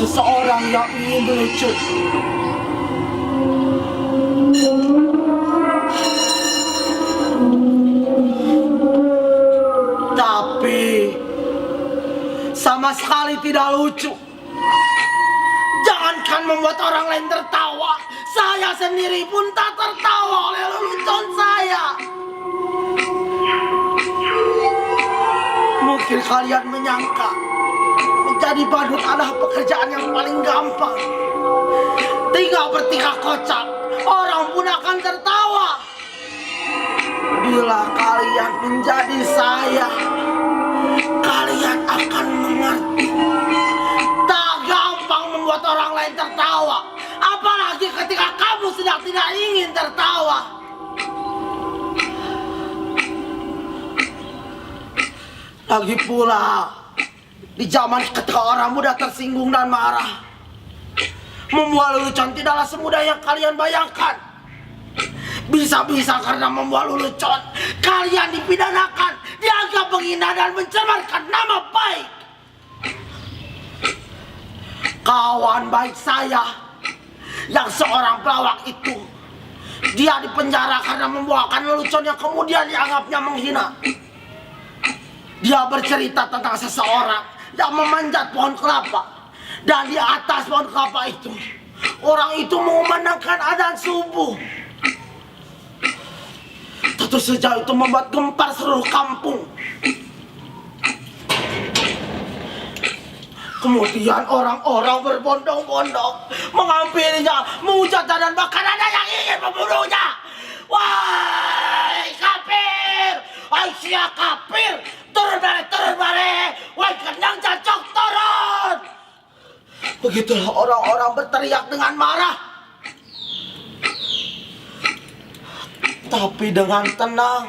seseorang yang ingin melucu. Tapi sama sekali tidak lucu. Jangankan membuat orang lain tertawa, saya sendiri pun tak tertawa oleh lelucon saya. Mungkin kalian menyangka menjadi badut adalah pekerjaan yang paling gampang. Tinggal bertingkah kocak, orang pun akan tertawa. Bila kalian menjadi saya, kalian akan mengerti. Tak gampang membuat orang lain tertawa, apalagi ketika kamu sedang tidak ingin tertawa. Lagi pula, di zaman ketika orang mudah tersinggung dan marah, membuat lelucon tidaklah semudah yang kalian bayangkan. Bisa-bisa karena membuat lelucon, kalian dipidanakan, dianggap menghina dan mencemarkan nama baik. Kawan baik saya yang seorang pelawak itu, dia dipenjara karena membawakan lelucon yang kemudian dianggapnya menghina. Dia bercerita tentang seseorang yang memanjat pohon kelapa, dan di atas pohon kelapa itu orang itu mengumandangkan adzan subuh. Tentu saja itu membuat gempar seluruh kampung. Kemudian orang-orang berbondong-bondong menghampirinya, menghujatnya, dan bahkan ada yang ingin membunuhnya. Wahai kafir, wahai sia kafir, turun balik, wahai kenyang cacok, turun. Begitulah orang-orang berteriak dengan marah. Tapi dengan tenang,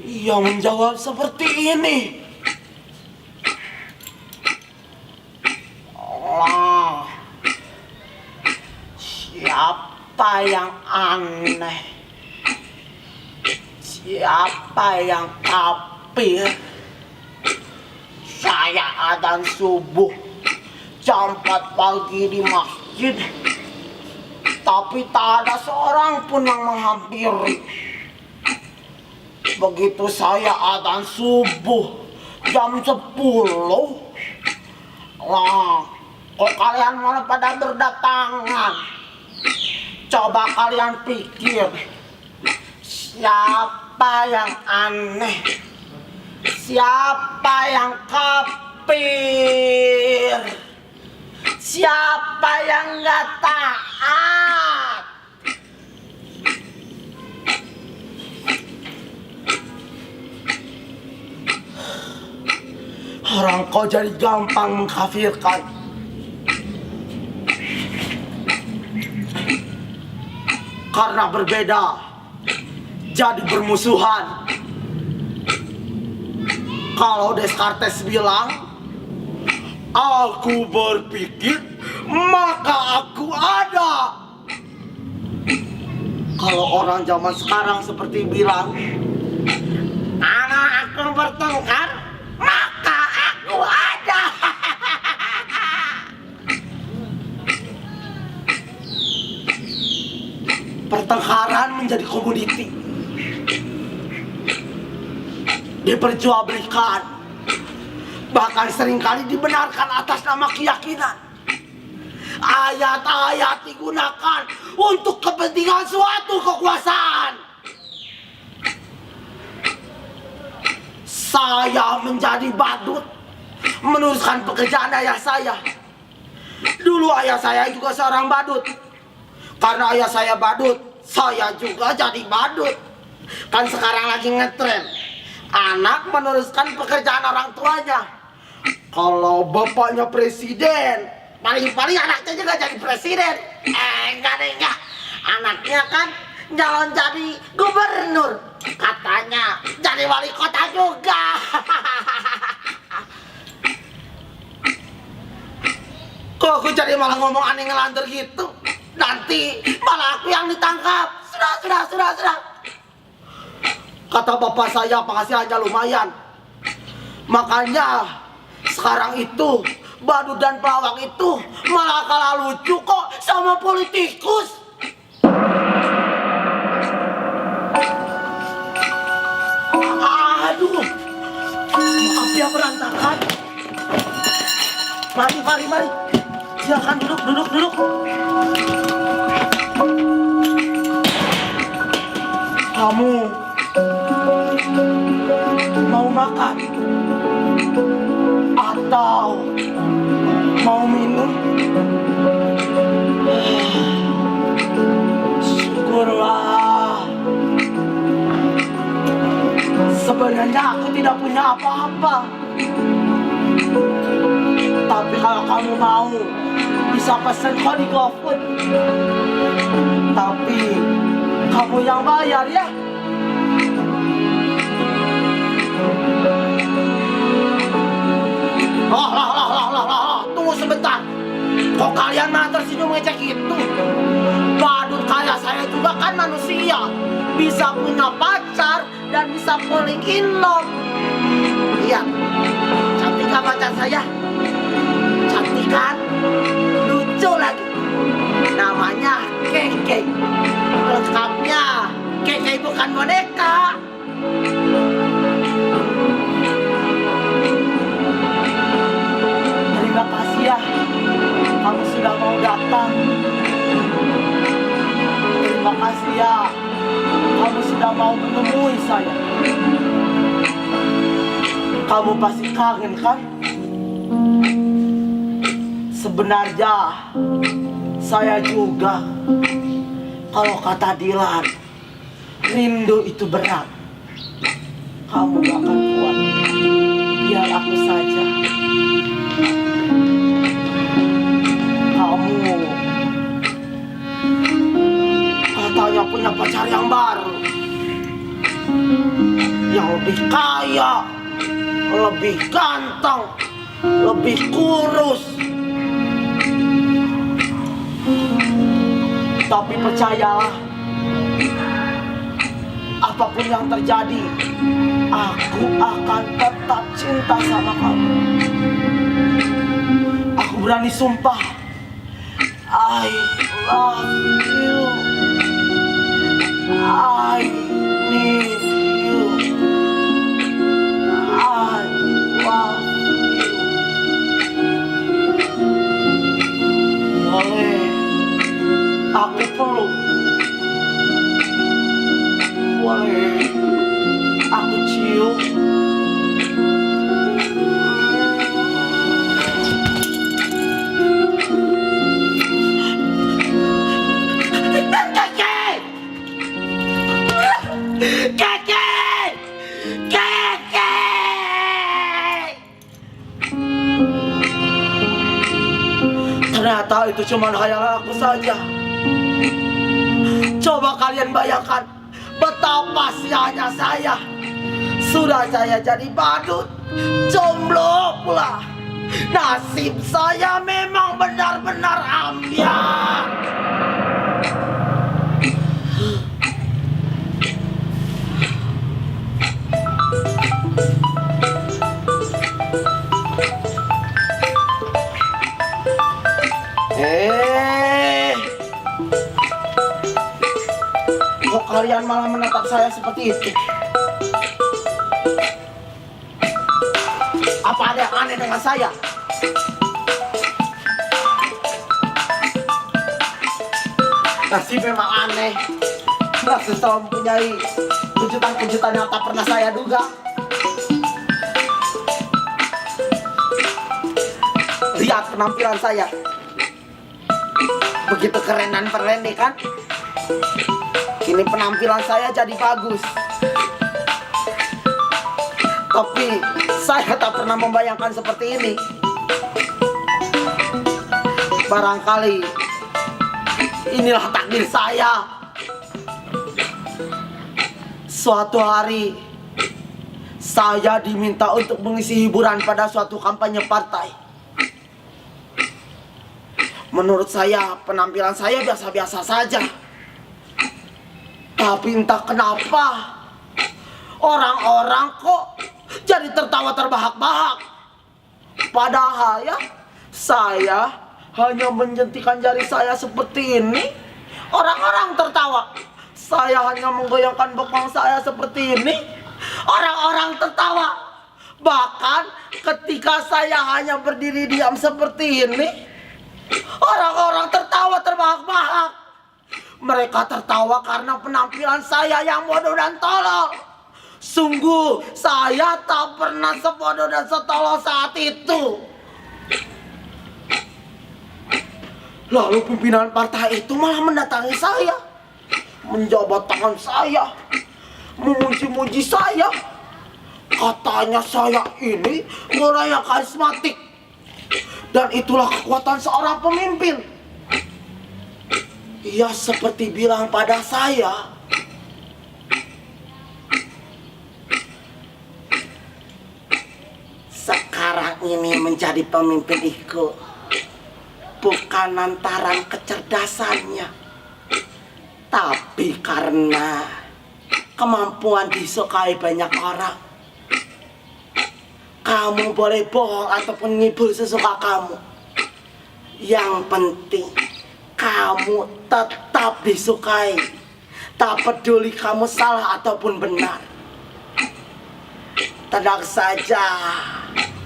ia menjawab seperti ini. Allah, siapa yang aneh? Siapa yang kafir? Saya adzan subuh jam 4 pagi di masjid, tapi tak ada seorang pun yang menghampiri. Begitu saya adzan subuh jam 10, lah, kok kalian malah pada berdatangan? Coba kalian pikir, siapa yang aneh? Siapa yang kafir? Siapa yang gak taat? Orang kau jadi gampang mengkafirkan. Karena berbeda, jadi bermusuhan. Kalau Descartes bilang, aku berpikir, maka aku ada. Kalau orang zaman sekarang seperti bilang, anak aku bertengkar, maka aku ada. Pertengkaran menjadi komoditi, diperjualbelikan, bahkan seringkali dibenarkan atas nama keyakinan. Ayat-ayat digunakan untuk kepentingan suatu kekuasaan. Saya menjadi badut meneruskan pekerjaan ayah saya. Dulu ayah saya juga seorang badut. Karena ayah saya badut, saya juga jadi badut. Kan sekarang lagi ngetren, anak meneruskan pekerjaan orang tuanya. Kalau bapaknya presiden, paling-paling anaknya juga jadi presiden. Enggak. Anaknya kan calon jadi gubernur. Katanya jadi wali kota juga. Kok aku jadi malah ngomong aneh ngelantur gitu? Nanti malah aku yang ditangkap. Sudah. Kata bapak saya penghasilannya lumayan. Makanya Sekarang itu badut dan pelawak itu malah kalah lucu kok sama politikus. Aduh, maaf ya berantakan. Mari. Silakan duduk. Kamu mau makan atau mau minum? Syukurlah. Sebenarnya aku tidak punya apa-apa. Tapi kalau kamu mau, bisa pesen kok di GoFood. Tapi kamu yang bayar ya. Tunggu sebentar. Kok kalian malah tersenyum ngecek itu? Badut kayak saya juga kan manusia, bisa punya pacar dan bisa falling in love. Iya, cantik kan pacar saya? Cantik kan? Lucu lagi. Namanya Keke. Lengkapnya Keke bukan boneka. Terima kasih ya, kamu sudah mau datang. Terima kasih ya, kamu sudah mau menemui saya. Kamu pasti kangen kan? Sebenarnya saya juga. Kalau kata Dilan, rindu itu berat. Kamu gak akan kuat. Biar aku saja. Kamu katanya punya pacar yang baru, yang lebih kaya, lebih ganteng, lebih kurus. Tapi percayalah, apapun yang terjadi, aku akan tetap cinta sama kamu. Aku berani sumpah, I love you, I need you, I love you. Boleh aku peluk? Boleh aku cium? Ternyata itu cuma khayalan aku saja. Coba kalian bayangkan betapa sianya saya. Sudah saya jadi badut, jomblo pula. Nasib saya memang benar-benar ambiar. Kok kalian malah menatap saya seperti itu? Apa ada yang aneh dengan saya? Nasib memang aneh. Nasib selalu mempunyai kejutan-kejutan yang tak pernah saya duga. Lihat penampilan saya, begitu keren dan perlende kan? Ini penampilan saya jadi bagus. Tapi saya tak pernah membayangkan seperti ini. Barangkali inilah takdir saya. Suatu hari saya diminta untuk mengisi hiburan pada suatu kampanye partai. Menurut saya penampilan saya biasa-biasa saja. Tapi entah kenapa orang-orang kok jadi tertawa terbahak-bahak. Padahal ya, saya hanya menjentikan jari saya seperti ini, orang-orang tertawa. Saya hanya menggoyangkan bokong saya seperti ini, orang-orang tertawa. Bahkan ketika saya hanya berdiri diam seperti ini, orang-orang tertawa terbahak-bahak. Mereka tertawa karena penampilan saya yang bodoh dan tolol. Sungguh saya tak pernah sebodoh dan setolol saat itu. Lalu pimpinan partai itu malah mendatangi saya, menjabat tangan saya, memuji-muji saya. Katanya saya ini orang yang karismatik, dan itulah kekuatan seorang pemimpin. Ia seperti bilang pada saya, sekarang ini menjadi pemimpin itu bukan lantaran kecerdasannya, tapi karena kemampuan disukai banyak orang. Kamu boleh bohong ataupun ngibul sesuka kamu, yang penting kamu tetap disukai. Tak peduli kamu salah ataupun benar. Tenang saja,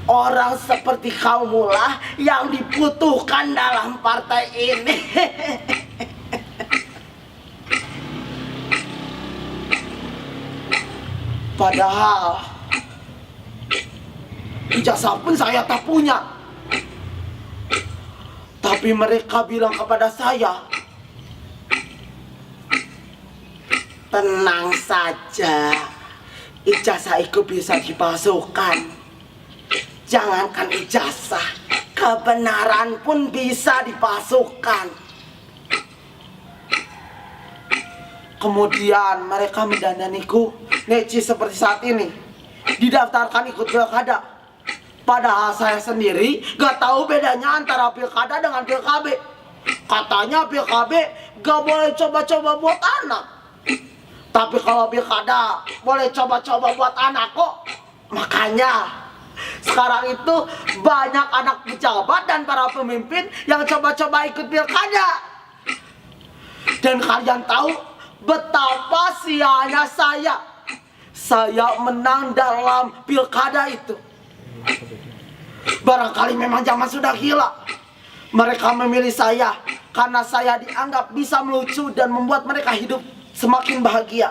orang seperti kamulah yang dibutuhkan dalam partai ini. Padahal ijazah pun saya tak punya. Tapi mereka bilang kepada saya, tenang saja, ijazah itu bisa dipalsukan. Jangankan ijazah, kebenaran pun bisa dipalsukan. Kemudian mereka mendandaniku necis seperti saat ini, didaftarkan ikut pilkada. Padahal saya sendiri gak tahu bedanya antara pilkada dengan PKB. Katanya PKB gak boleh coba-coba buat anak, tapi kalau pilkada boleh coba-coba buat anak kok. Makanya sekarang itu banyak anak pejabat dan para pemimpin yang coba-coba ikut pilkada. Dan kalian tahu betapa sialnya saya. Saya menang dalam pilkada itu. Barangkali memang zaman sudah gila. Mereka memilih saya karena saya dianggap bisa melucu dan membuat mereka hidup semakin bahagia.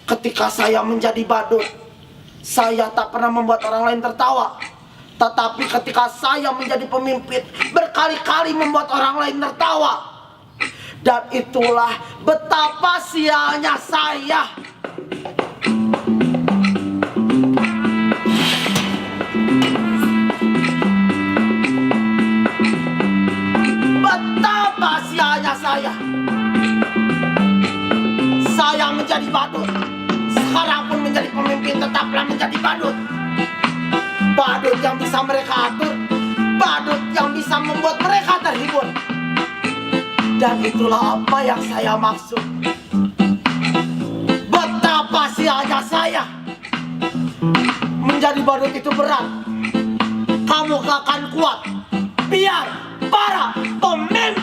Ketika saya menjadi badut, saya tak pernah membuat orang lain tertawa. Tetapi ketika saya menjadi pemimpin, berkali-kali membuat orang lain tertawa. Dan itulah betapa sialnya saya. Betapa sialnya saya. Saya menjadi badut, sekarang pun menjadi pemimpin, tetaplah menjadi badut. Badut yang bisa mereka atur, badut yang bisa membuat mereka terhibur. Dan itulah apa yang saya maksud. Betapa sialnya saya. Menjadi badut itu berat. Kamu gak akan kuat biar para pemimpin